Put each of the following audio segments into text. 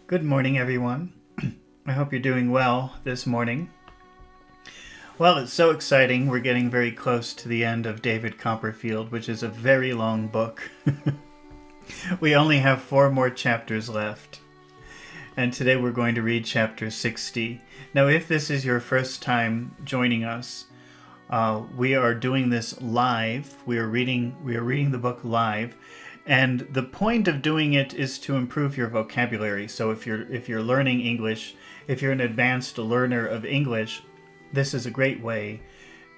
Good morning, everyone. I hope you're doing well this morning. Well, it's so exciting. We're getting very close to the end of David Copperfield, which is a very long book. We only have 4 more chapters left. And today we're going to read chapter 60. Now, if this is your first time joining us, we are doing this live. We are reading the book live. And the point of doing it is to improve your vocabulary. So if you're learning English, if you're an advanced learner of English, this is a great way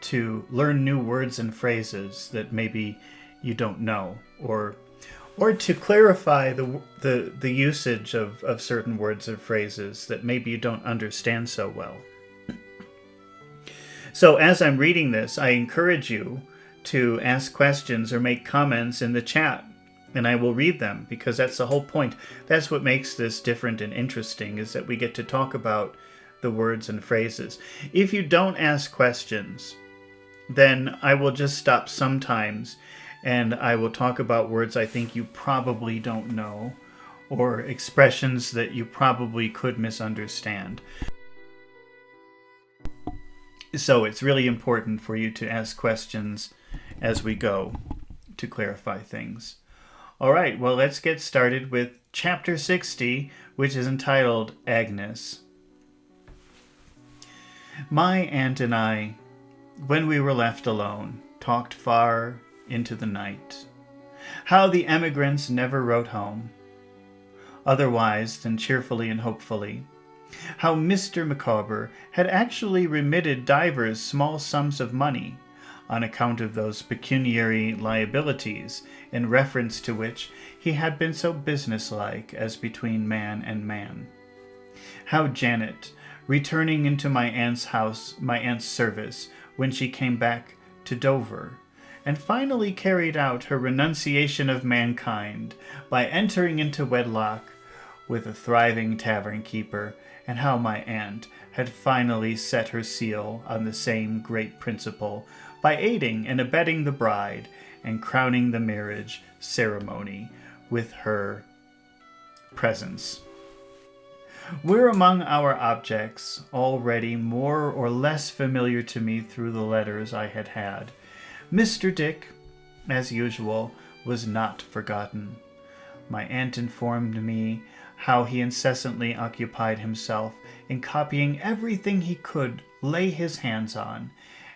to learn new words and phrases that maybe you don't know, or to clarify the usage of certain words or phrases that maybe you don't understand so well. So as I'm reading this, I encourage you to ask questions or make comments in the chat. And I will read them, because that's the whole point. That's what makes this different and interesting, is that we get to talk about the words and phrases. If you don't ask questions, then I will just stop sometimes and I will talk about words I think you probably don't know, or expressions that you probably could misunderstand. So it's really important for you to ask questions as we go to clarify things. All right, well, let's get started with chapter 60, which is entitled Agnes. My aunt and I, when we were left alone, talked far into the night. How the emigrants never wrote home, otherwise than cheerfully and hopefully. How Mr. Micawber had actually remitted divers small sums of money, on account of those pecuniary liabilities, in reference to which he had been so businesslike as between man and man. How Janet, returning into my aunt's service, when she came back to Dover, and finally carried out her renunciation of mankind by entering into wedlock with a thriving tavern keeper, and how my aunt had finally set her seal on the same great principle by aiding and abetting the bride and crowning the marriage ceremony with her presence. Were among our objects already more or less familiar to me through the letters I had had. Mr. Dick, as usual, was not forgotten. My aunt informed me how he incessantly occupied himself in copying everything he could lay his hands on,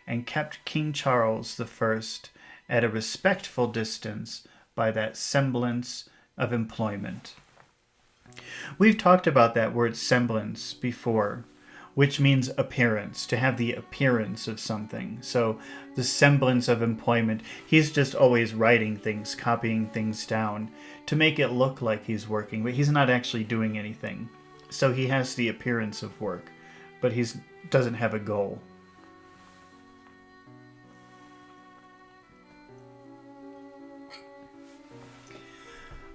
and kept King Charles I at a respectful distance by that semblance of employment. We've talked about that word semblance before, which means appearance, to have the appearance of something. So the semblance of employment, he's just always writing things, copying things down to make it look like he's working, but he's not actually doing anything. So he has the appearance of work, but he doesn't have a goal.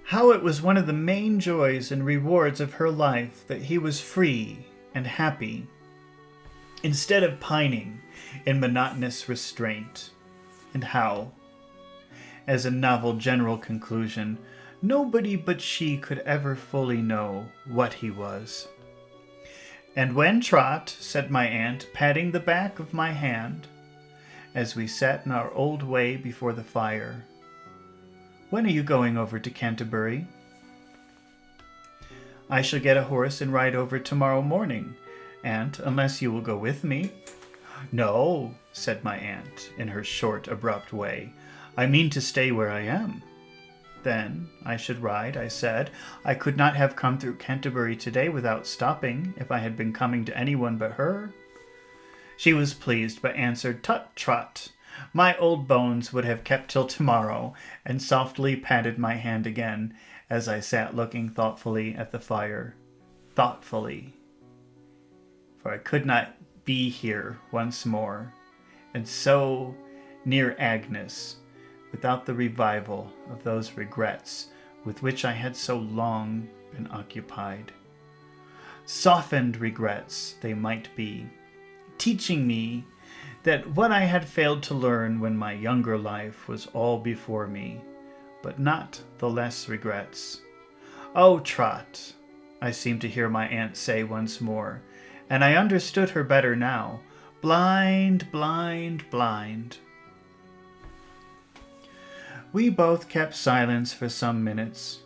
How it was one of the main joys and rewards of her life that he was free and happy, instead of pining in monotonous restraint. And how, as a novel general conclusion, nobody but she could ever fully know what he was. And when, Trot, said my aunt, patting the back of my hand, as we sat in our old way before the fire, when are you going over to Canterbury? I shall get a horse and ride over tomorrow morning, aunt, unless you will go with me. No, said my aunt, in her short, abrupt way. I mean to stay where I am. Then I should ride, I said. I could not have come through Canterbury today without stopping, if I had been coming to anyone but her. She was pleased, but answered, Tut, Trot. My old bones would have kept till tomorrow, and softly patted my hand again as I sat looking thoughtfully at the fire. Thoughtfully. For I could not be here once more, and so near Agnes, without the revival of those regrets with which I had so long been occupied. Softened regrets they might be, teaching me that what I had failed to learn when my younger life was all before me, but not the less regrets. Oh, Trot, I seemed to hear my aunt say once more, and I understood her better now. Blind, blind, blind. We both kept silence for some minutes.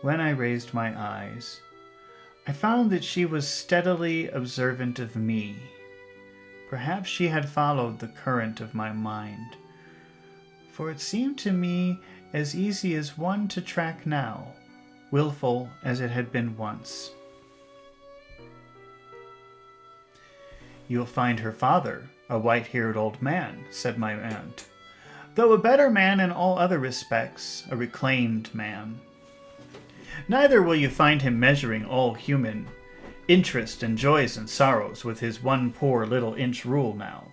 When I raised my eyes, I found that she was steadily observant of me. Perhaps she had followed the current of my mind, for it seemed to me as easy as one to track now, willful as it had been once. "You'll find her father a white-haired old man," said my aunt, "though a better man in all other respects, a reclaimed man. Neither will you find him measuring all human interest and joys and sorrows with his one poor little inch rule now.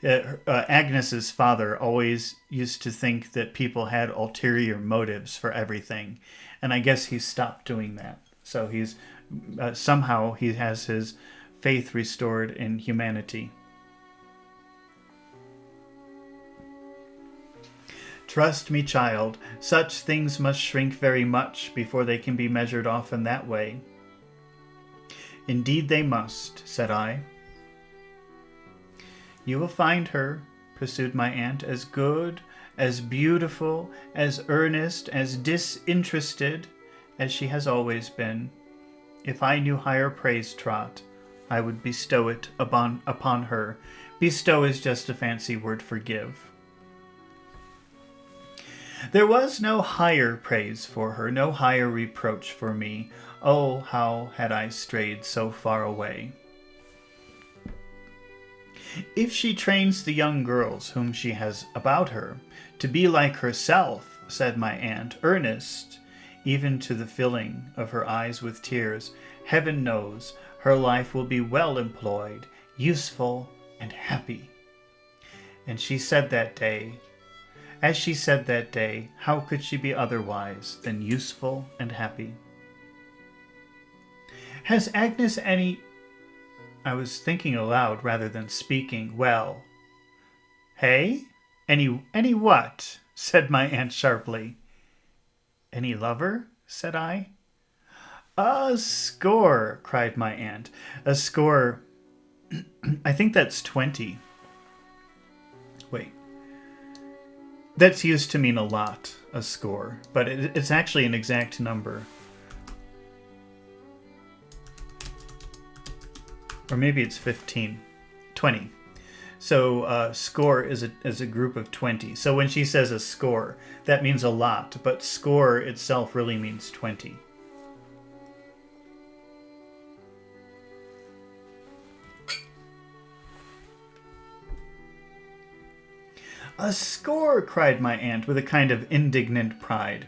Agnes's father always used to think that people had ulterior motives for everything, and I guess he stopped doing that. So he's somehow he has his faith restored in humanity. Trust me, child, such things must shrink very much before they can be measured off in that way." "Indeed they must," said I. "You will find her," pursued my aunt, "as good, as beautiful, as earnest, as disinterested as she has always been. If I knew higher praise, Trot, I would bestow it upon her. Bestow is just a fancy word for give. There was no higher praise for her, no higher reproach for me. Oh, how had I strayed so far away! If she trains the young girls whom she has about her to be like herself," said my aunt, earnest, even to the filling of her eyes with tears, "heaven knows her life will be well employed, useful, and happy." And she said that day, as she said that day, how could she be otherwise than useful and happy? "Has Agnes any—" I was thinking aloud rather than speaking. "Well, hey? Any what?" said my aunt sharply. "Any lover?" said I. "A score!" cried my aunt. "A score. I think that's 20. Wait. That's used to mean a lot, a score, but it's actually an exact number. Or maybe it's 15. 20. So score is a group of 20. So when she says a score, that means a lot, but score itself really means 20. "A score!" cried my aunt with a kind of indignant pride.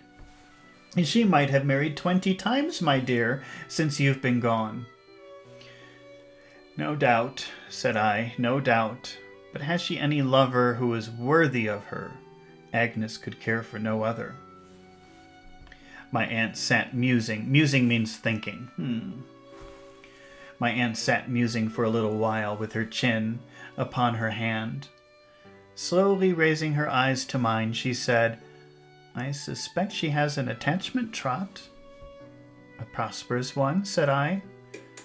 "She might have married 20 times, my dear, since you've been gone." "No doubt," said I, "no doubt. But has she any lover who is worthy of her? Agnes could care for no other." My aunt sat musing. Musing means thinking. My aunt sat musing for a little while with her chin upon her hand. Slowly raising her eyes to mine, she said, "I suspect she has an attachment, Trot." "A prosperous one?" said I.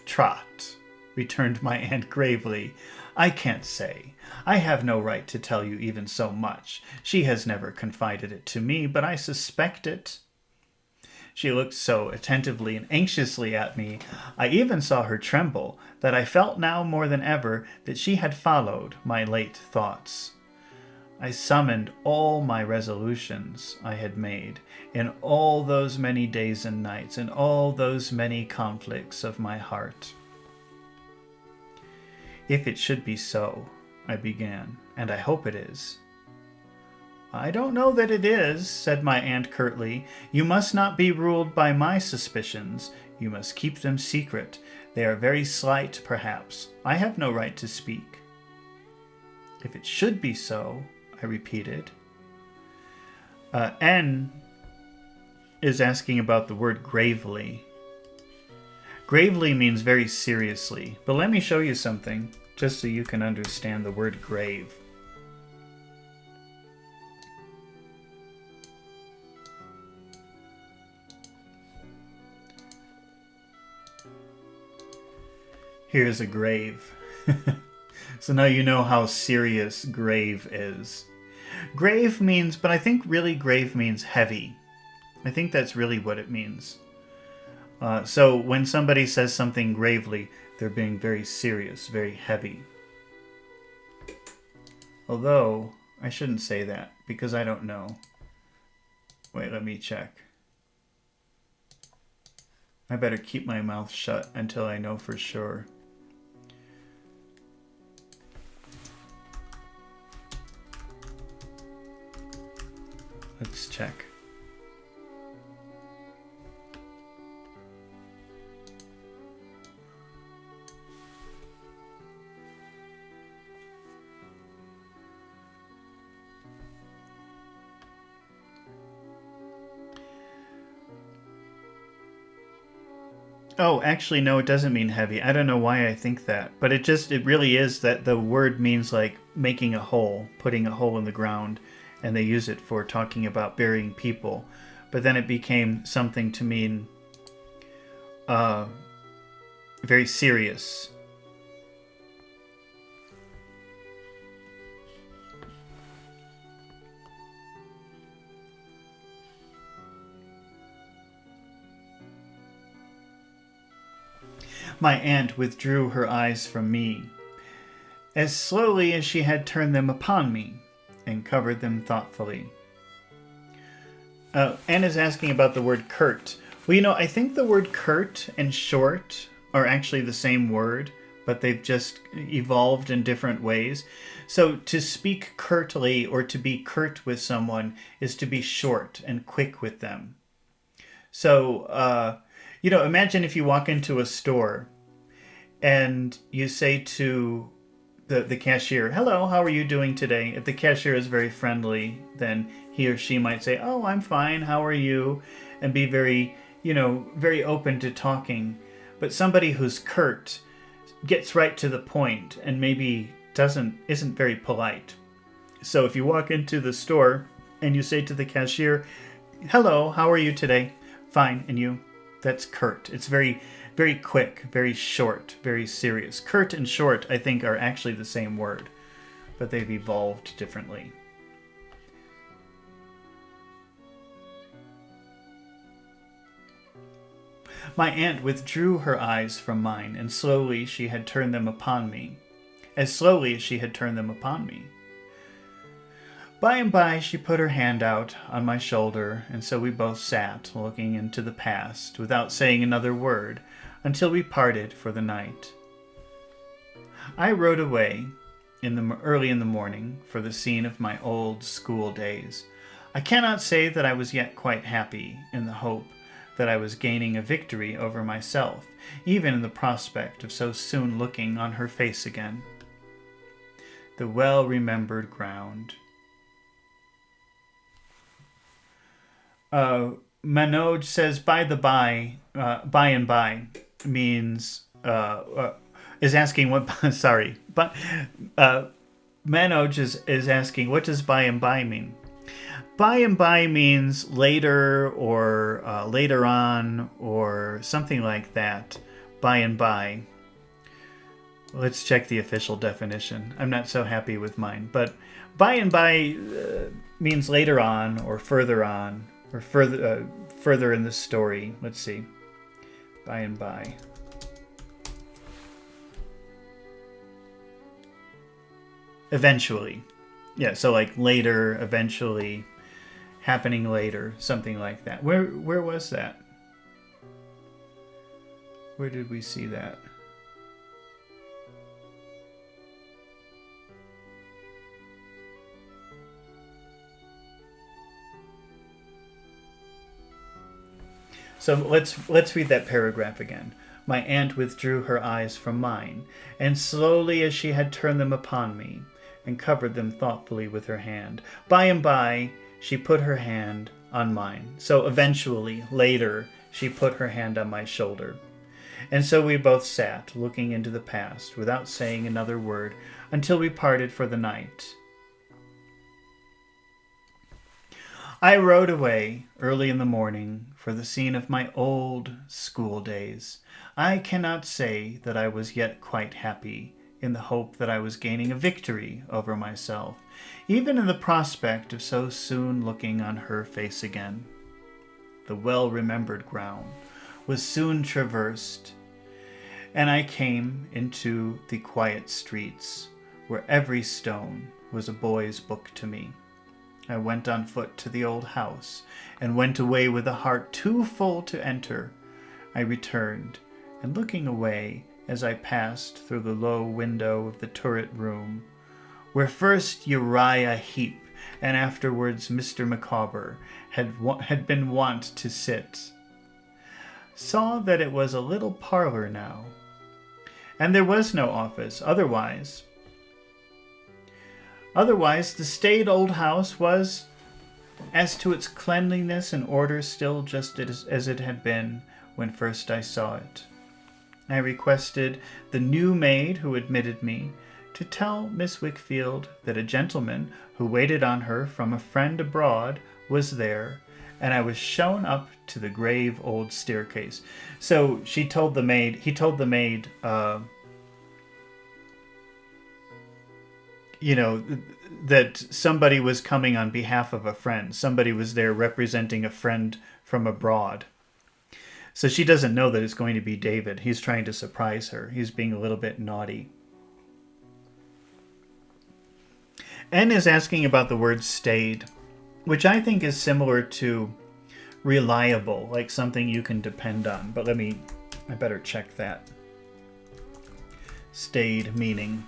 "Trot," returned my aunt gravely, "I can't say. I have no right to tell you even so much. She has never confided it to me, but I suspect it." She looked so attentively and anxiously at me, I even saw her tremble, that I felt now more than ever that she had followed my late thoughts. I summoned all my resolutions I had made in all those many days and nights, in all those many conflicts of my heart. "If it should be so," I began, "and I hope it is." "I don't know that it is," said my aunt curtly. "You must not be ruled by my suspicions. You must keep them secret. They are very slight, perhaps. I have no right to speak." "If it should be so," I repeated. N is asking about the word gravely. Gravely means very seriously, but let me show you something, just so you can understand the word grave. Here's a grave. So now you know how serious grave is. Grave means, but I think really grave means heavy. I think that's really what it means. So when somebody says something gravely, they're being very serious, very heavy. Although, I shouldn't say that, because I don't know. Wait, let me check. I better keep my mouth shut until I know for sure. Let's check. Oh, actually, no, it doesn't mean heavy. I don't know why I think that, but it really is that the word means like making a hole, putting a hole in the ground, and they use it for talking about burying people. But then it became something to mean very serious. My aunt withdrew her eyes from me, as slowly as she had turned them upon me, and covered them thoughtfully. Anne is asking about the word curt. Well, I think the word curt and short are actually the same word, but they've just evolved in different ways. So to speak curtly or to be curt with someone is to be short and quick with them. So, imagine if you walk into a store and you say to the cashier, "Hello, how are you doing today?" If the cashier is very friendly, then he or she might say, "Oh, I'm fine, how are you?" and be very, very open to talking. But somebody who's curt gets right to the point and maybe isn't very polite. So if you walk into the store and you say to the cashier, "Hello, how are you today?" "Fine, and you?" That's curt. It's very, very quick, very short, very serious. Curt and short, I think, are actually the same word, but they've evolved differently. My aunt withdrew her eyes from mine, and slowly she had turned them upon me. As slowly as she had turned them upon me. By and by she put her hand out on my shoulder, and so we both sat, looking into the past, without saying another word, until we parted for the night. I rode away early in the morning for the scene of my old school days. I cannot say that I was yet quite happy in the hope that I was gaining a victory over myself, even in the prospect of so soon looking on her face again. The well-remembered ground. Manoj says, by and by means, is asking what, sorry, but Manoj is asking, what does by and by mean? By and by means later or later on or something like that. By and by. Let's check the official definition. I'm not so happy with mine, but by and by means later on or further in the story. Let's see. By and by. Eventually. Yeah, so like later, eventually, happening later, something like that. Where was that? Where did we see that? So let's read that paragraph again. My aunt withdrew her eyes from mine, and slowly as she had turned them upon me, and covered them thoughtfully with her hand. By and by, she put her hand on mine. So eventually, later, she put her hand on my shoulder. And so we both sat, looking into the past, without saying another word, until we parted for the night. I rode away early in the morning for the scene of my old school days. I cannot say that I was yet quite happy in the hope that I was gaining a victory over myself, even in the prospect of so soon looking on her face again. The well-remembered ground was soon traversed, and I came into the quiet streets, where every stone was a boy's book to me. I went on foot to the old house, and went away with a heart too full to enter. I returned, and looking away as I passed through the low window of the turret room, where first Uriah Heep and afterwards Mr. Micawber had been wont to sit, saw that it was a little parlor now, and there was no office. Otherwise, the staid old house was, as to its cleanliness and order, still just as it had been when first I saw it. I requested the new maid who admitted me to tell Miss Wickfield that a gentleman who waited on her from a friend abroad was there, and I was shown up to the grave old staircase. So he told the maid, that somebody was coming on behalf of a friend. Somebody was there representing a friend from abroad. So she doesn't know that it's going to be David. He's trying to surprise her. He's being a little bit naughty. N is asking about the word stayed, which I think is similar to reliable, like something you can depend on. But I better check that. Stayed meaning.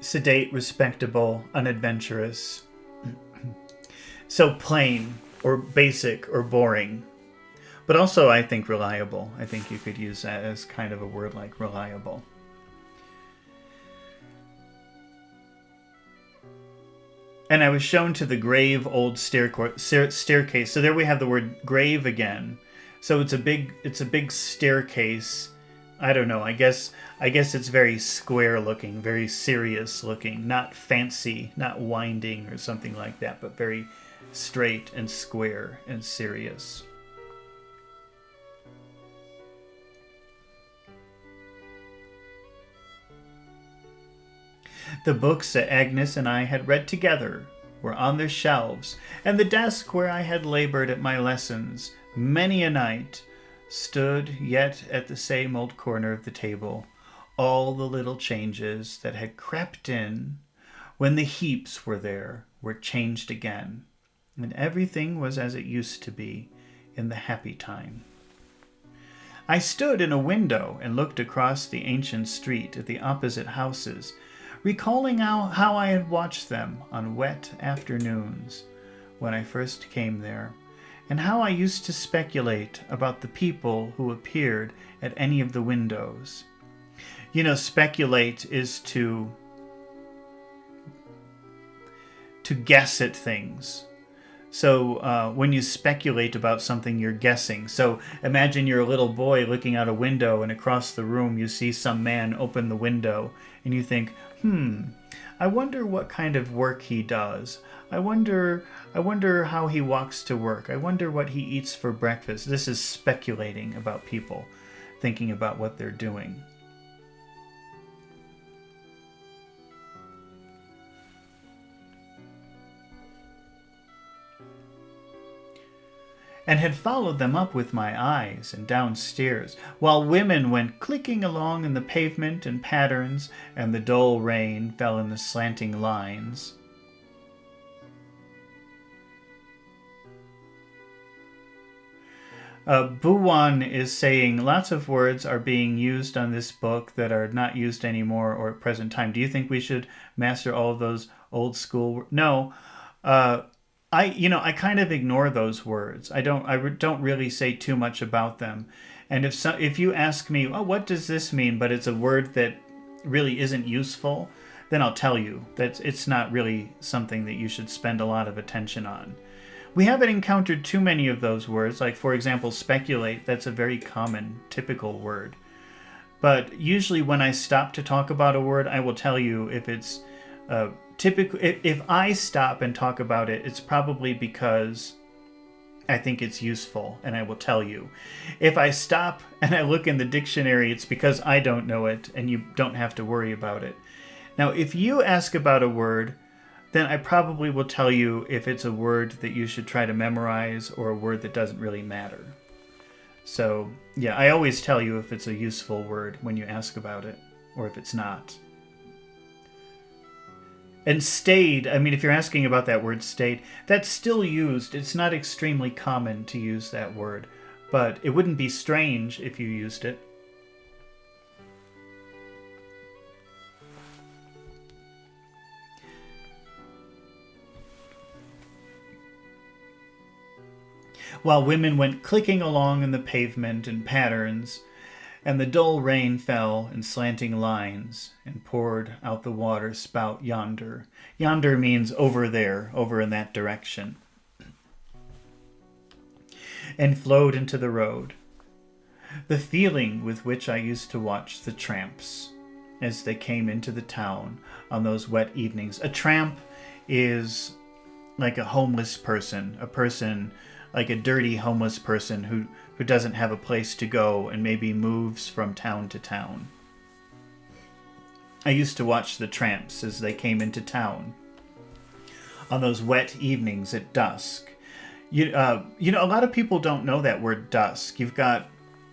Sedate, respectable, unadventurous. So plain or basic or boring. But also I think reliable. I think you could use that as kind of a word like reliable. And I was shown to the grave old staircase. So there we have the word grave again. So it's a big staircase. I don't know. I guess it's very square looking, very serious looking, not fancy, not winding or something like that, but very straight and square and serious. The books that Agnes and I had read together were on their shelves, and the desk where I had labored at my lessons many a night stood yet at the same old corner of the table. All the little changes that had crept in when the Heeps were there were changed again, and everything was as it used to be in the happy time. I stood in a window and looked across the ancient street at the opposite houses, recalling how I had watched them on wet afternoons when I first came there, and how I used to speculate about the people who appeared at any of the windows. Speculate is to guess at things. So when you speculate about something, you're guessing. So imagine you're a little boy looking out a window, and across the room you see some man open the window, and you think, I wonder what kind of work he does. I wonder how he walks to work. I wonder what he eats for breakfast. This is speculating about people, thinking about what they're doing. And had followed them up with my eyes and downstairs, while women went clicking along in the pavement in patterns, and the dull rain fell in the slanting lines. Buwan is saying lots of words are being used on this book that are not used anymore or at present time. Do you think we should master all of those old school? No. I kind of ignore those words. I don't really say too much about them. And if you ask me, what does this mean? But it's a word that really isn't useful, then I'll tell you that it's not really something that you should spend a lot of attention on. We haven't encountered too many of those words. Like, for example, speculate. That's a very common, typical word. But usually when I stop to talk about a word, I will tell you if it's typically, if I stop and talk about it, it's probably because I think it's useful, and I will tell you. If I stop and I look in the dictionary, it's because I don't know it, and you don't have to worry about it. Now, if you ask about a word, then I probably will tell you if it's a word that you should try to memorize or a word that doesn't really matter. So, yeah, I always tell you if it's a useful word when you ask about it, or if it's not. And stayed, I mean, if you're asking about that word stayed, that's still used. It's not extremely common to use that word, but it wouldn't be strange if you used it. While women went clicking along in the pavement in patterns, and the dull rain fell in slanting lines and poured out the water spout yonder. Yonder means over there, over in that direction. And flowed into the road. The feeling with which I used to watch the tramps as they came into the town on those wet evenings. A tramp is like a homeless person, a person like a dirty homeless person who doesn't have a place to go and maybe moves from town to town. I used to watch the tramps as they came into town on those wet evenings at dusk. A lot of people don't know that word dusk. You've got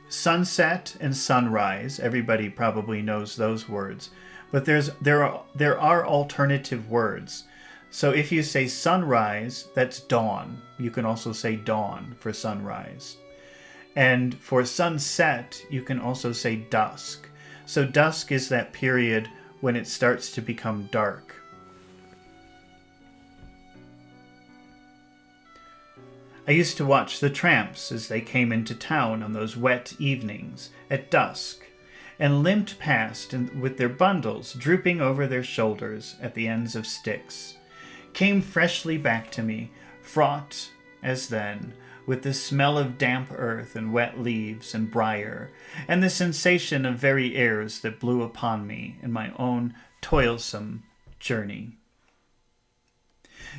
sunset and sunrise. Everybody probably knows those words. But there are alternative words. So if you say sunrise, that's dawn. You can also say dawn for sunrise. And for sunset, you can also say dusk. So dusk is that period when it starts to become dark. I used to watch the tramps as they came into town on those wet evenings at dusk and limped past with their bundles drooping over their shoulders at the ends of sticks. Came freshly back to me, fraught as then with the smell of damp earth and wet leaves and briar, and the sensation of very airs that blew upon me in my own toilsome journey.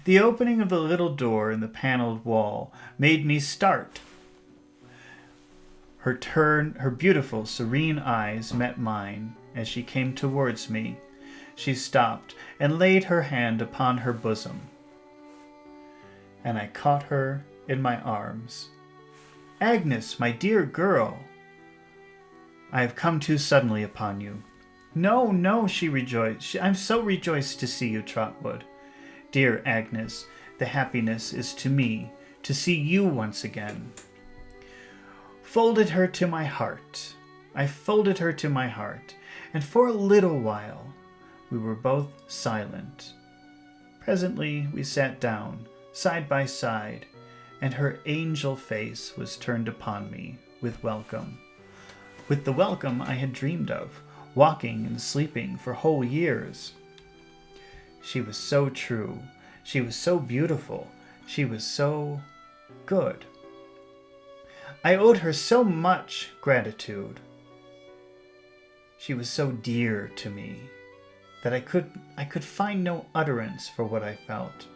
The opening of the little door in the paneled wall made me start. Her beautiful, serene eyes met mine as she came towards me. She stopped and laid her hand upon her bosom, and I caught her in my arms. "Agnes, my dear girl, I have come too suddenly upon you." "No, no," she rejoiced. "I'm so rejoiced to see you, Trotwood. Dear Agnes, the happiness is to me to see you once again." Folded her to my heart. I folded her to my heart, and for a little while we were both silent. Presently we sat down, side by side, and her angel face was turned upon me with welcome. With the welcome I had dreamed of, walking and sleeping for whole years. She was so true. She was so beautiful. She was so good. I owed her so much gratitude. She was so dear to me that I could find no utterance for what I felt.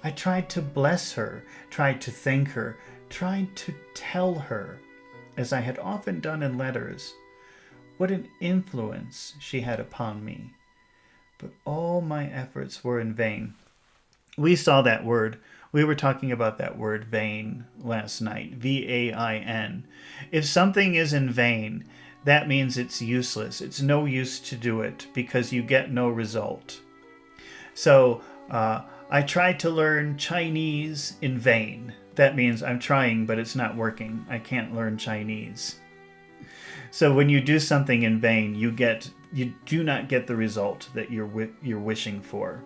I tried to bless her, tried to thank her, tried to tell her, as I had often done in letters, what an influence she had upon me. But all my efforts were in vain. We saw that word. We were talking about that word vain last night. V-A-I-N. If something is in vain, that means it's useless. It's no use to do it because you get no result. So I tried to learn Chinese in vain. That means I'm trying, but it's not working. I can't learn Chinese. So when you do something in vain, you do not get the result that you're wishing for.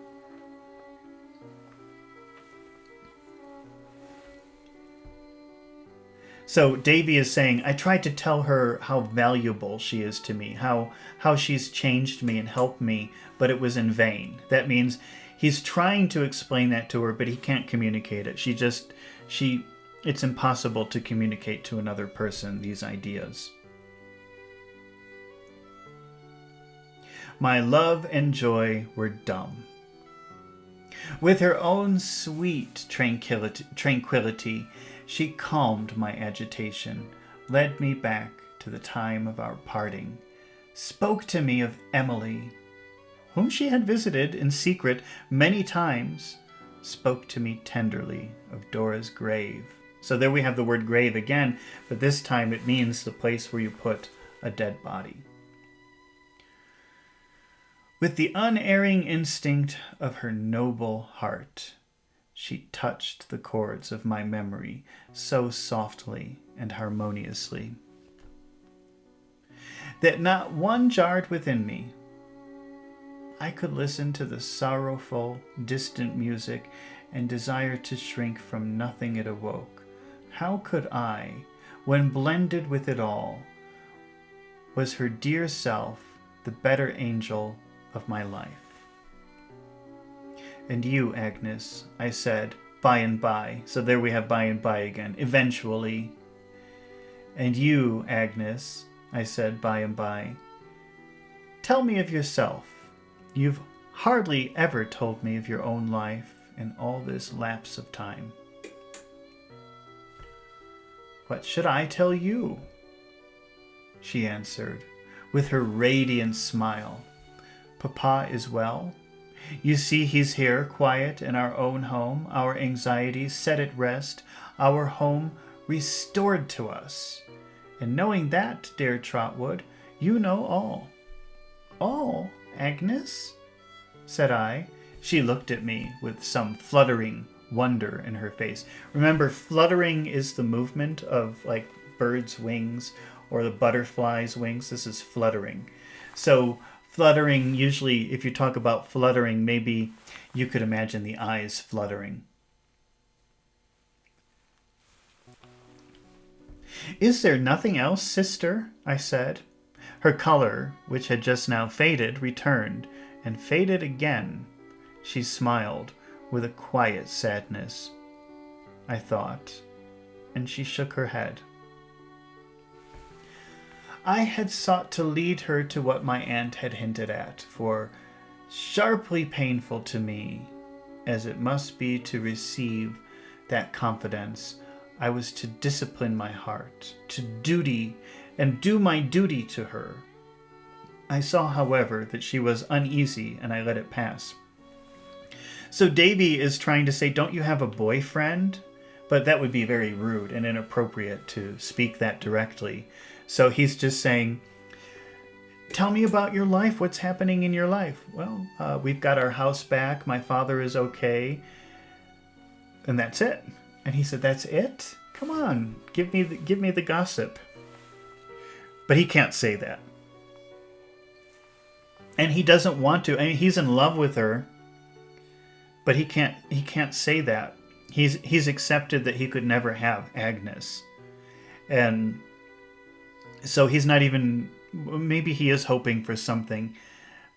So Davy is saying, I tried to tell her how valuable she is to me, how she's changed me and helped me, but it was in vain. That means he's trying to explain that to her, but he can't communicate it. It's impossible to communicate to another person these ideas. My love and joy were dumb. With her own sweet tranquility, she calmed my agitation, led me back to the time of our parting, spoke to me of Emily, whom she had visited in secret many times, spoke to me tenderly of Dora's grave. So there we have the word grave again, but this time it means the place where you put a dead body. With the unerring instinct of her noble heart, she touched the chords of my memory so softly and harmoniously that not one jarred within me. I could listen to the sorrowful, distant music and desire to shrink from nothing it awoke. How could I, when blended with it all, was her dear self the better angel of my life? And you, Agnes, I said, by and by. So there we have by and by again, eventually. And you, Agnes, I said, by and by. Tell me of yourself. You've hardly ever told me of your own life in all this lapse of time. What should I tell you? She answered, with her radiant smile. Papa is well. You see he's here, quiet in our own home, our anxieties set at rest, our home restored to us. And knowing that, dear Trotwood, you know all. All, Agnes? Said I. She looked at me with some fluttering wonder in her face. Remember, fluttering is the movement of like birds' wings or the butterfly's wings. This is fluttering. So fluttering, usually if you talk about fluttering, maybe you could imagine the eyes fluttering. Is there nothing else, sister? I said. Her color, which had just now faded, returned, and faded again. She smiled with a quiet sadness, I thought, and she shook her head. I had sought to lead her to what my aunt had hinted at, for sharply painful to me, as it must be to receive that confidence, I was to discipline my heart, to duty, and do my duty to her. I saw, however, that she was uneasy, and I let it pass. So Davy is trying to say, don't you have a boyfriend? But that would be very rude and inappropriate to speak that directly. So he's just saying, tell me about your life. What's happening in your life? Well, we've got our house back. My father is okay. And that's it. And he said, that's it? Come on, give me the gossip. But he can't say that. And he doesn't want to. I mean, he's in love with her. But he can't say that. He's accepted that he could never have Agnes. And so he's not even, maybe he is hoping for something.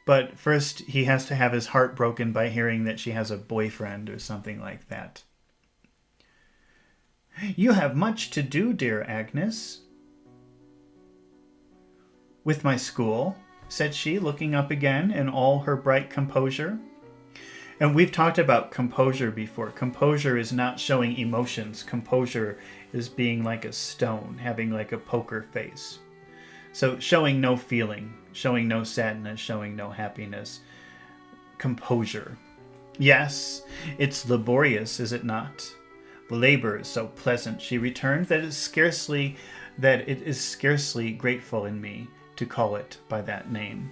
But first he has to have his heart broken by hearing that she has a boyfriend or something like that. You have much to do, dear Agnes. With my school, said she, looking up again in all her bright composure. And we've talked about composure before. Composure is not showing emotions. Composure is being like a stone, having like a poker face. So showing no feeling, showing no sadness, showing no happiness. Composure. Yes, it's laborious, is it not? Labor is so pleasant, she returned, that it is scarcely grateful in me to call it by that name.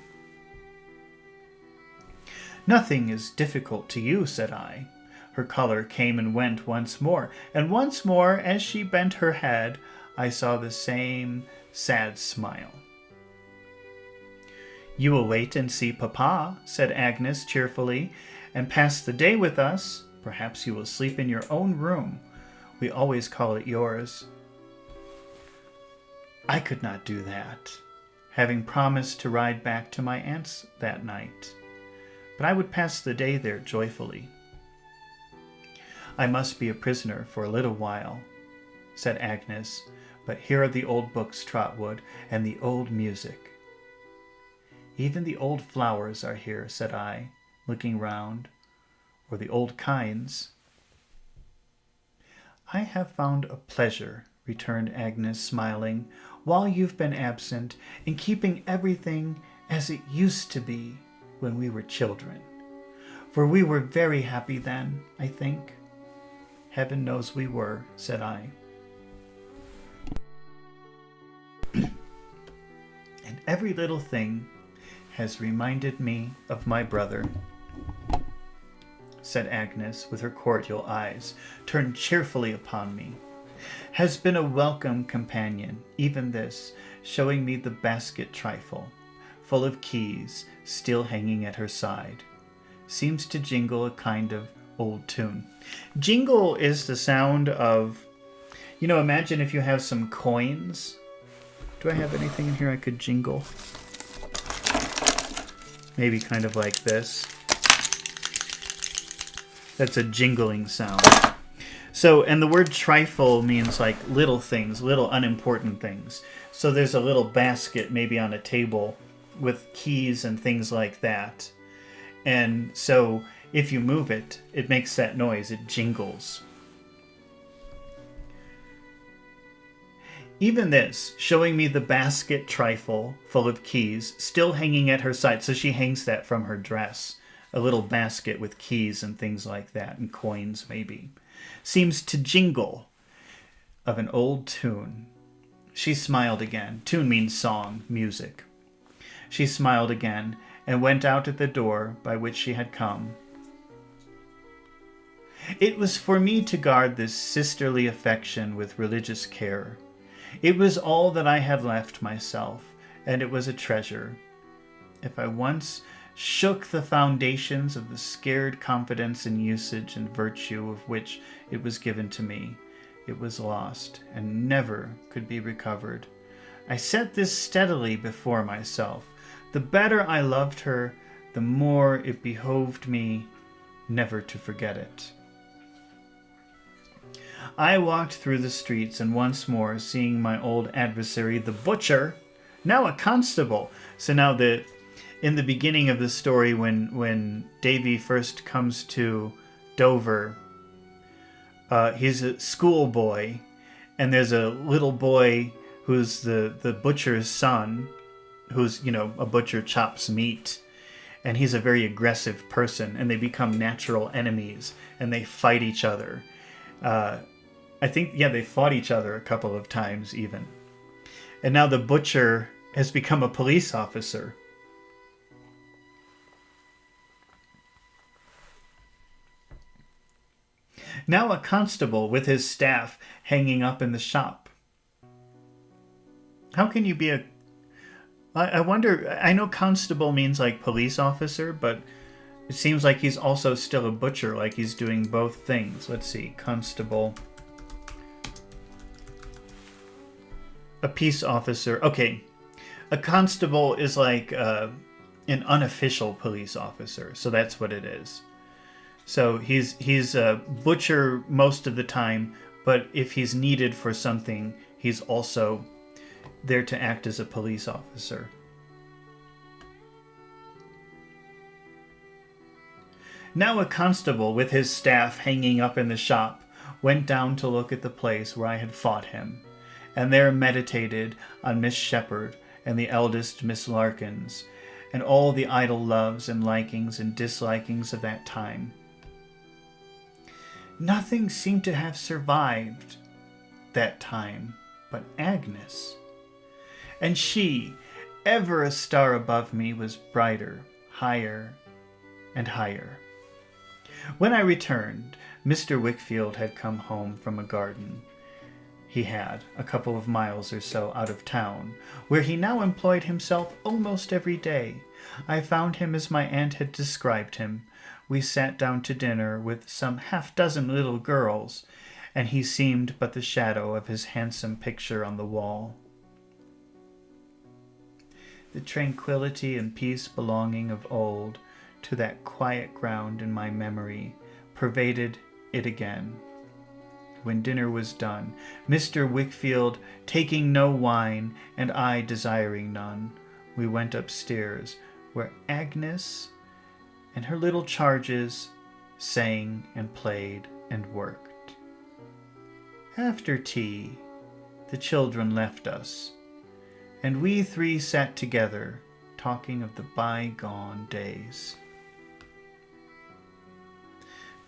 Nothing is difficult to you, said I. Her color came and went once more, and once more, as she bent her head, I saw the same sad smile. You will wait and see Papa, said Agnes cheerfully, and pass the day with us. Perhaps you will sleep in your own room. We always call it yours. I could not do that, having promised to ride back to my aunt's that night. But I would pass the day there joyfully. I must be a prisoner for a little while, said Agnes, but here are the old books, Trotwood, and the old music. Even the old flowers are here, said I, looking round, or the old kinds. I have found a pleasure, returned Agnes, smiling, while you've been absent, in keeping everything as it used to be when we were children. For we were very happy then, I think. Heaven knows we were, said I. And every little thing has reminded me of my brother, said Agnes, with her cordial eyes turned cheerfully upon me. Has been a welcome companion, even this, showing me the basket trifle, full of keys, still hanging at her side. Seems to jingle a kind of old tune. Jingle is the sound of, imagine if you have some coins. Do I have anything in here I could jingle? Maybe kind of like this. That's a jingling sound. So, and the word trifle means like little things, little unimportant things. So there's a little basket maybe on a table with keys and things like that. And so if you move it, it makes that noise. It jingles. Even this, showing me the basket trifle full of keys, still hanging at her side. So she hangs that from her dress. A little basket with keys and things like that, and coins maybe. Seems to jingle of an old tune. She smiled again. Tune means song, music. She smiled again and went out at the door by which she had come. It was for me to guard this sisterly affection with religious care. It was all that I had left myself, and it was a treasure. If I once shook the foundations of the scared confidence in usage and virtue of which it was given to me, it was lost and never could be recovered. I set this steadily before myself. The better I loved her, the more it behoved me never to forget it. I walked through the streets, and once more, seeing my old adversary, the butcher, now a constable. So now in the beginning of the story, when Davy first comes to Dover, he's a schoolboy, and there's a little boy who's the butcher's son, who's, a butcher chops meat, and he's a very aggressive person, and they become natural enemies, and they fight each other. I think, they fought each other a couple of times even. And now the butcher has become a police officer. Now a constable with his staff hanging up in the shop. How can you be I wonder, I know constable means like police officer, but it seems like he's also still a butcher, like he's doing both things. Let's see, constable. A peace officer. Okay, a constable is like an unofficial police officer, so that's what it is. So he's a butcher most of the time, but if he's needed for something, he's also there to act as a police officer. Now a constable with his staff hanging up in the shop went down to look at the place where I had fought him, and there meditated on Miss Shepherd and the eldest Miss Larkins, and all the idle loves and likings and dislikings of that time. Nothing seemed to have survived that time but Agnes. And she, ever a star above me, was brighter, higher, and higher. When I returned, Mr. Wickfield had come home from a garden he had, a couple of miles or so out of town, where he now employed himself almost every day. I found him as my aunt had described him. We sat down to dinner with some half-dozen little girls, and he seemed but the shadow of his handsome picture on the wall. The tranquillity and peace belonging of old to that quiet ground in my memory pervaded it again. When dinner was done, Mr. Wickfield taking no wine, and I desiring none, we went upstairs, where Agnes and her little charges sang and played and worked. After tea, the children left us, and we three sat together, talking of the bygone days.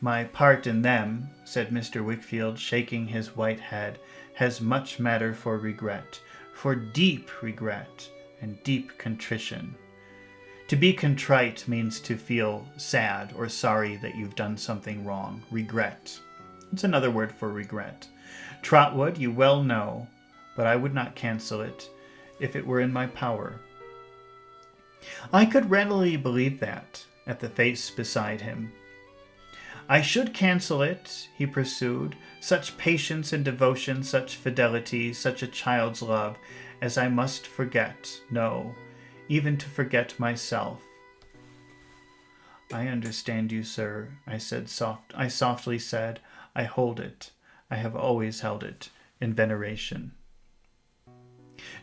My part in them, said Mr. Wickfield, shaking his white head, has much matter for regret, for deep regret and deep contrition. To be contrite means to feel sad or sorry that you've done something wrong. Regret. It's another word for regret. Trotwood, you well know, but I would not cancel it if it were in my power. I could readily believe that at the face beside him. I should cancel it, he pursued, such patience and devotion, such fidelity, such a child's love, as I must forget, no, even to forget myself. I understand you, sir, I softly said. I hold it. I have always held it in veneration.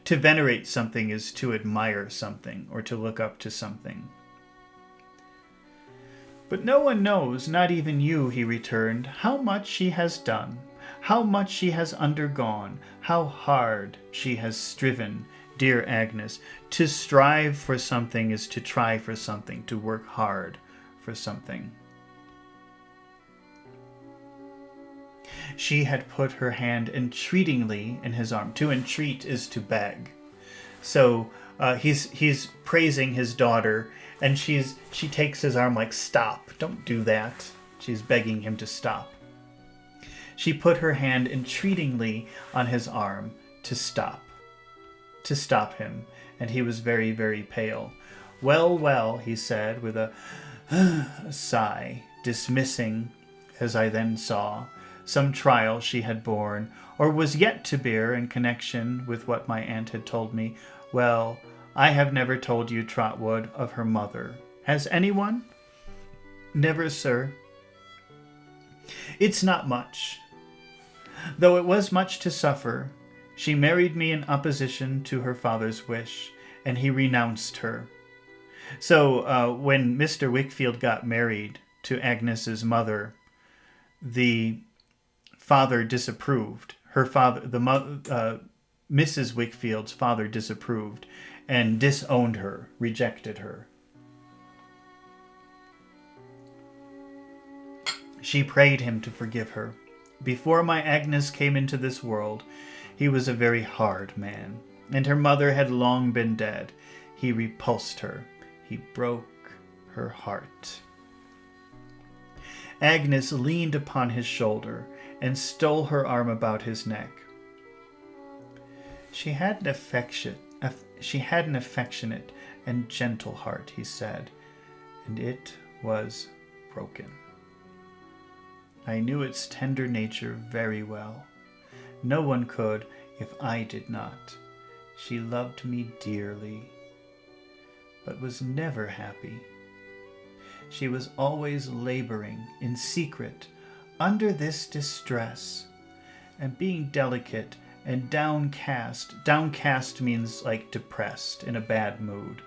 To venerate something is to admire something or to look up to something. But no one knows, not even you, he returned, how much she has done, how much she has undergone, how hard she has striven, dear Agnes. To strive for something is to try for something, to work hard for something. She had put her hand entreatingly in his arm. To entreat is to beg. So he's praising his daughter, and she takes his arm like, stop, don't do that. She's begging him to stop. She put her hand entreatingly on his arm to stop him, and he was very, very pale. Well, well, he said with a sigh, dismissing, as I then saw, some trial she had borne, or was yet to bear in connection with what my aunt had told me. Well, I have never told you, Trotwood, of her mother. Has anyone? Never, sir. It's not much. Though it was much to suffer, she married me in opposition to her father's wish, and he renounced her. So when Mr. Wickfield got married to Agnes's mother, the father disapproved. Her father, Mrs. Wickfield's father, disapproved and disowned her, rejected her. She prayed him to forgive her. Before my Agnes came into this world, he was a very hard man, and her mother had long been dead. He repulsed her. He broke her heart. Agnes leaned upon his shoulder and stole her arm about his neck. She had an affectionate and gentle heart, he said, and it was broken. I knew its tender nature very well. No one could if I did not. She loved me dearly, but was never happy. She was always laboring in secret under this distress, and being delicate and downcast. Downcast means like depressed, in a bad mood.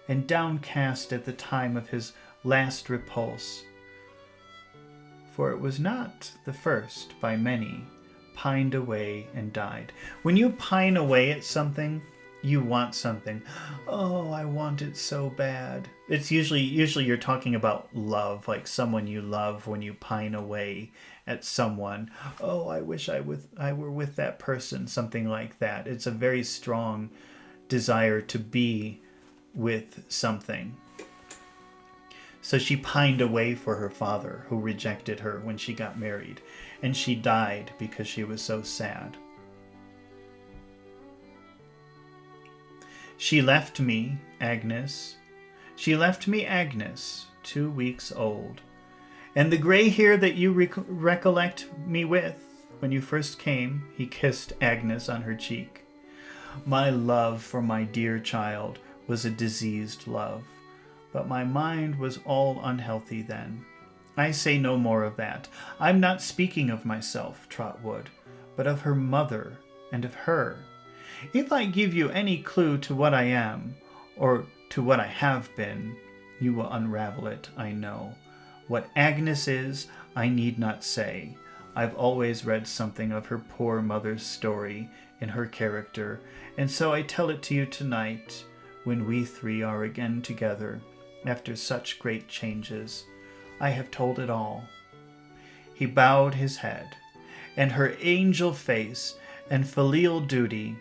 And downcast at the time of his last repulse. For it was not the first by many, pined away and died. When you pine away at something, you want something. Oh, I want it so bad. It's usually you're talking about love, like someone you love when you pine away at someone. Oh, I wish I were with that person, something like that. It's a very strong desire to be with something. So she pined away for her father, who rejected her when she got married, and she died because she was so sad. She left me, Agnes, 2 weeks old, and the gray hair that you recollect me with when you first came. He kissed Agnes on her cheek. My love for my dear child was a diseased love, but my mind was all unhealthy then. I say no more of that. I'm not speaking of myself, Trotwood, but of her mother and of her. If I give you any clue to what I am, or to what I have been, you will unravel it, I know. What Agnes is, I need not say. I've always read something of her poor mother's story in her character, and so I tell it to you tonight, when we three are again together, after such great changes. I have told it all. He bowed his head, and her angel face and filial duty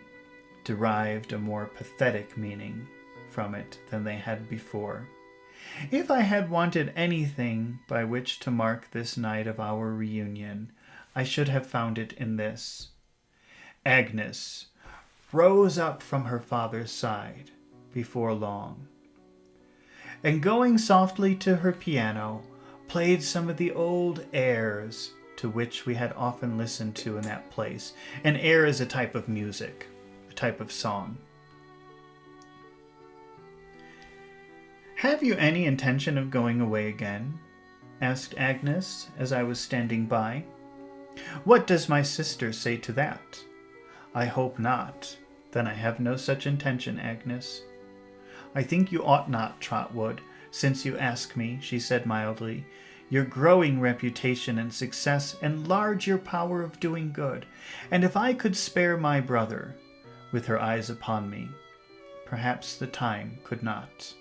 derived a more pathetic meaning from it than they had before. If I had wanted anything by which to mark this night of our reunion, I should have found it in this. Agnes rose up from her father's side before long, and going softly to her piano, played some of the old airs to which we had often listened to in that place. An air is a type of music, a type of song. "Have you any intention of going away again?" asked Agnes, as I was standing by. "What does my sister say to that?" "I hope not." "Then I have no such intention, Agnes." "I think you ought not, Trotwood, since you ask me," she said mildly. "Your growing reputation and success enlarge your power of doing good, and if I could spare my brother," with her eyes upon me, "perhaps the time could not."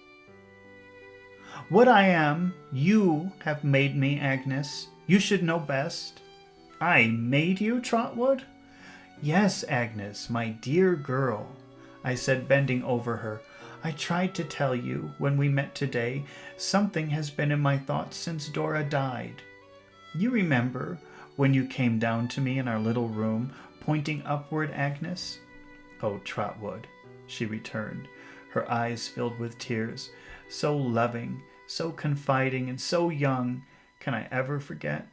"What I am, you have made me, Agnes. You should know best." "I made you, Trotwood?" "Yes, Agnes, my dear girl," I said, bending over her. "I tried to tell you when we met today. Something has been in my thoughts since Dora died. You remember when you came down to me in our little room, pointing upward, Agnes?" "Oh, Trotwood," she returned, her eyes filled with tears. "So loving, so confiding, and so young. Can I ever forget?"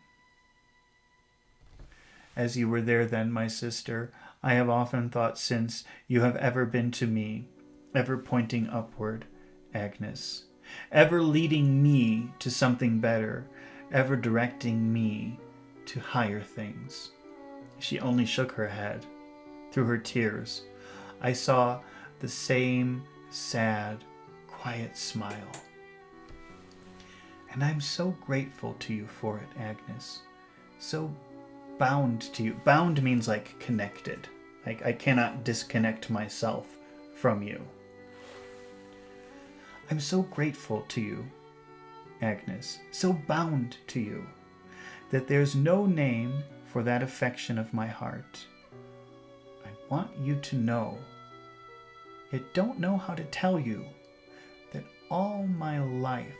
"As you were there then, my sister, I have often thought since you have ever been to me, ever pointing upward, Agnes, ever leading me to something better, ever directing me to higher things." She only shook her head. Through her tears, I saw the same sad, quiet smile. "And I'm so grateful to you for it, Agnes. So bound to you." Bound means like connected. Like I cannot disconnect myself from you. "I'm so grateful to you, Agnes, so bound to you, that there's no name for that affection of my heart. I want you to know, yet don't know how to tell you, that all my life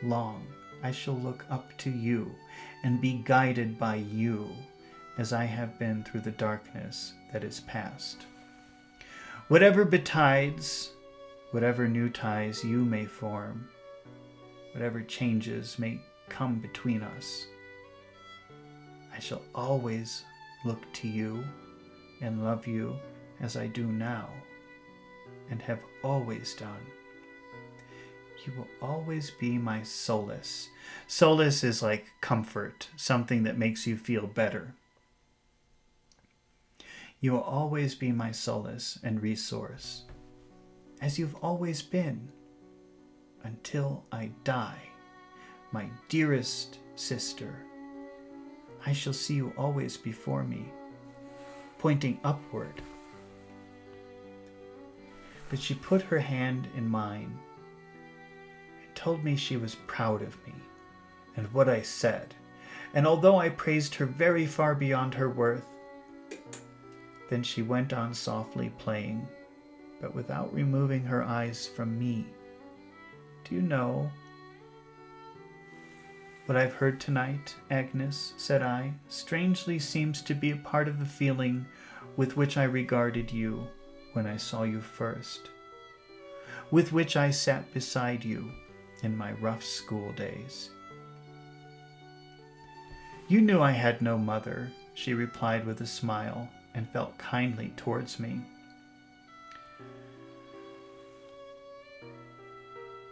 long I shall look up to you and be guided by you as I have been through the darkness that is past. Whatever betides, whatever new ties you may form, whatever changes may come between us, I shall always look to you and love you as I do now and have always done. You will always be my solace." Solace is like comfort, something that makes you feel better. "You will always be my solace and resource, as you've always been, until I die, my dearest sister. I shall see you always before me, pointing upward." But she put her hand in mine and told me she was proud of me and what I said, and although I praised her very far beyond her worth, then she went on softly playing, but without removing her eyes from me. "Do you know what I've heard tonight, Agnes?" said I. "Strangely seems to be a part of the feeling with which I regarded you when I saw you first, with which I sat beside you in my rough school days." "You knew I had no mother," she replied with a smile, and felt kindly towards me.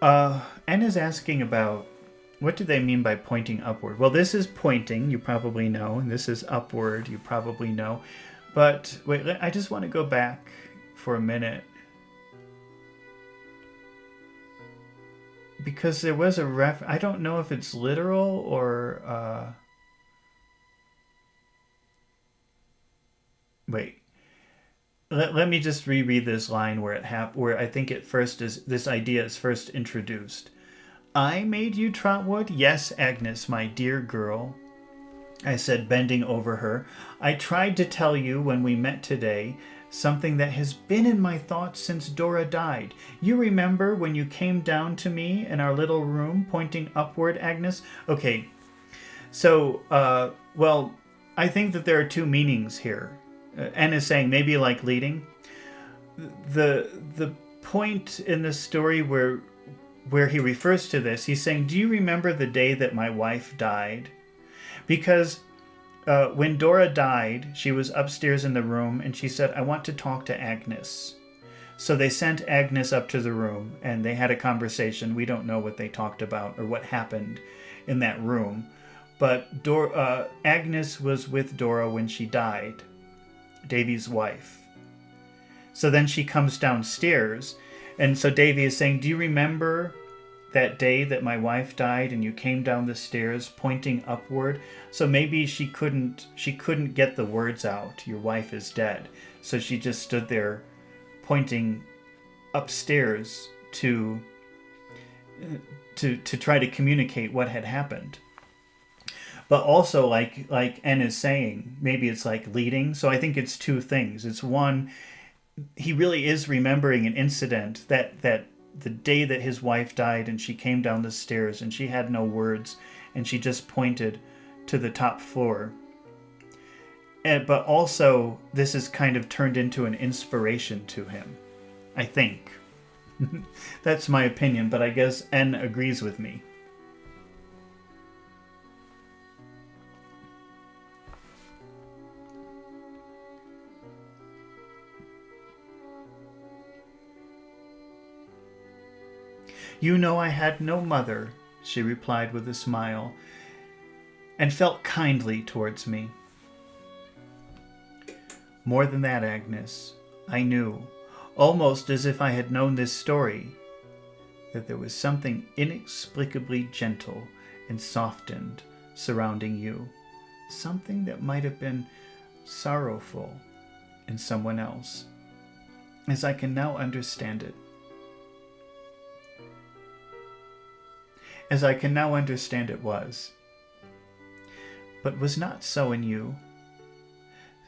N is asking about what do they mean by pointing upward. Well, this is pointing, you probably know, and this is upward, you probably know. But wait, I just want to go back for a minute. because there was a I don't know if it's literal or wait. Let me just reread this line where I think this idea is first introduced. I made you, Trotwood? Yes, Agnes, my dear girl, I said, bending over her. I tried to tell you when we met today something that has been in my thoughts since Dora died. You remember when you came down to me in our little room, pointing upward, Agnes? Okay, so, well, I think that there are two meanings here. N is saying maybe like leading. The point in the story where he refers to this, he's saying, do you remember the day that my wife died? Because when Dora died, she was upstairs in the room and she said, I want to talk to Agnes. So they sent Agnes up to the room and they had a conversation. We don't know what they talked about or what happened in that room. But Agnes was with Dora when she died, Davy's wife. So then she comes downstairs, and so Davy is saying, do you remember that day that my wife died and you came down the stairs pointing upward? So maybe she couldn't get the words out, your wife is dead. So she just stood there pointing upstairs to try to communicate what had happened. But also, like N is saying, maybe it's like leading. So I think it's two things. It's one, he really is remembering an incident that the day that his wife died and she came down the stairs and she had no words and she just pointed to the top floor. But also, this is kind of turned into an inspiration to him, I think. That's my opinion, but I guess N agrees with me. You know I had no mother, she replied with a smile, and felt kindly towards me. More than that, Agnes, I knew, almost as if I had known this story, that there was something inexplicably gentle and softened surrounding you, something that might have been sorrowful in someone else, as I can now understand it. As I can now understand it was, but was not so in you.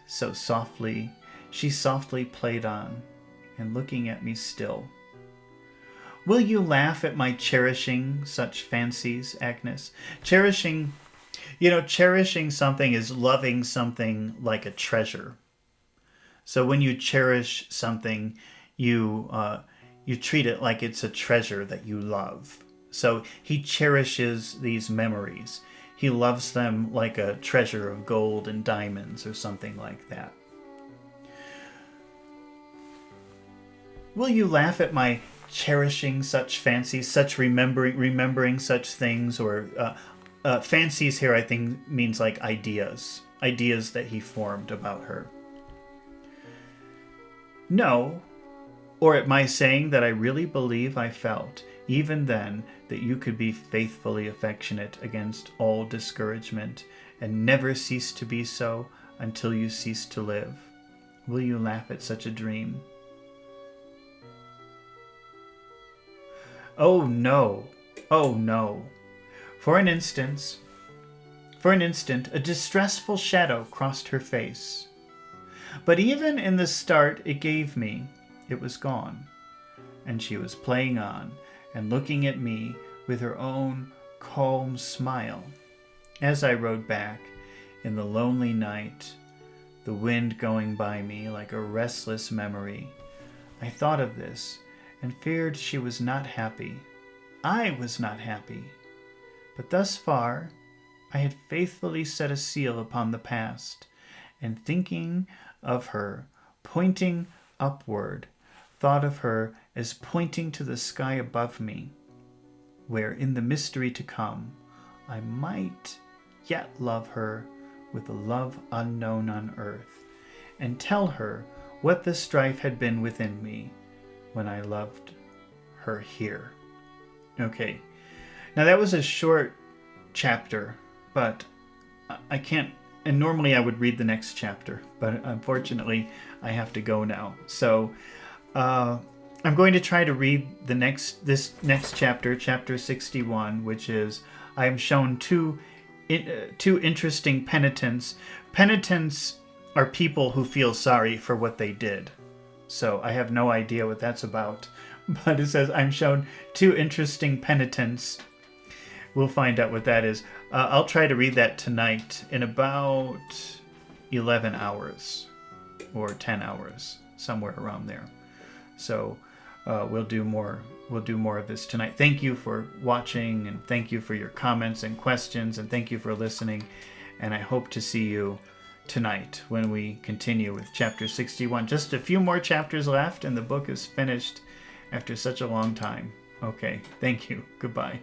So softly, she softly played on, and looking at me still. Will you laugh at my cherishing such fancies, Agnes? Cherishing something is loving something like a treasure. So when you cherish something, you treat it like it's a treasure that you love. So he cherishes these memories. He loves them like a treasure of gold and diamonds or something like that. Will you laugh at my cherishing such fancies, such remembering such things, or fancies here I think means like ideas that he formed about her. No, or at my saying that I really believe I felt, even then, that you could be faithfully affectionate against all discouragement, and never cease to be so until you cease to live. Will you laugh at such a dream? Oh no, oh no. For an instant, a distressful shadow crossed her face. But even in the start it gave me, it was gone, and she was playing on and looking at me with her own calm smile. As I rode back in the lonely night, the wind going by me like a restless memory, I thought of this and feared she was not happy. I was not happy. But thus far, I had faithfully set a seal upon the past, and thinking of her, pointing upward, thought of her as pointing to the sky above me, where in the mystery to come, I might yet love her with a love unknown on earth, and tell her what the strife had been within me when I loved her here. Okay. Now that was a short chapter, but I can't, and normally I would read the next chapter, but unfortunately I have to go now. So I'm going to try to read this next chapter, chapter 61, which is, I am shown two interesting penitents. Penitents are people who feel sorry for what they did. So I have no idea what that's about. But it says, I'm shown two interesting penitents. We'll find out what that is. I'll try to read that tonight in about 11 hours or 10 hours, somewhere around there. So we'll do more of this tonight. Thank you for watching, and thank you for your comments and questions, and thank you for listening. And I hope to see you tonight when we continue with chapter 61. Just a few more chapters left and the book is finished after such a long time. Okay, thank you. Goodbye.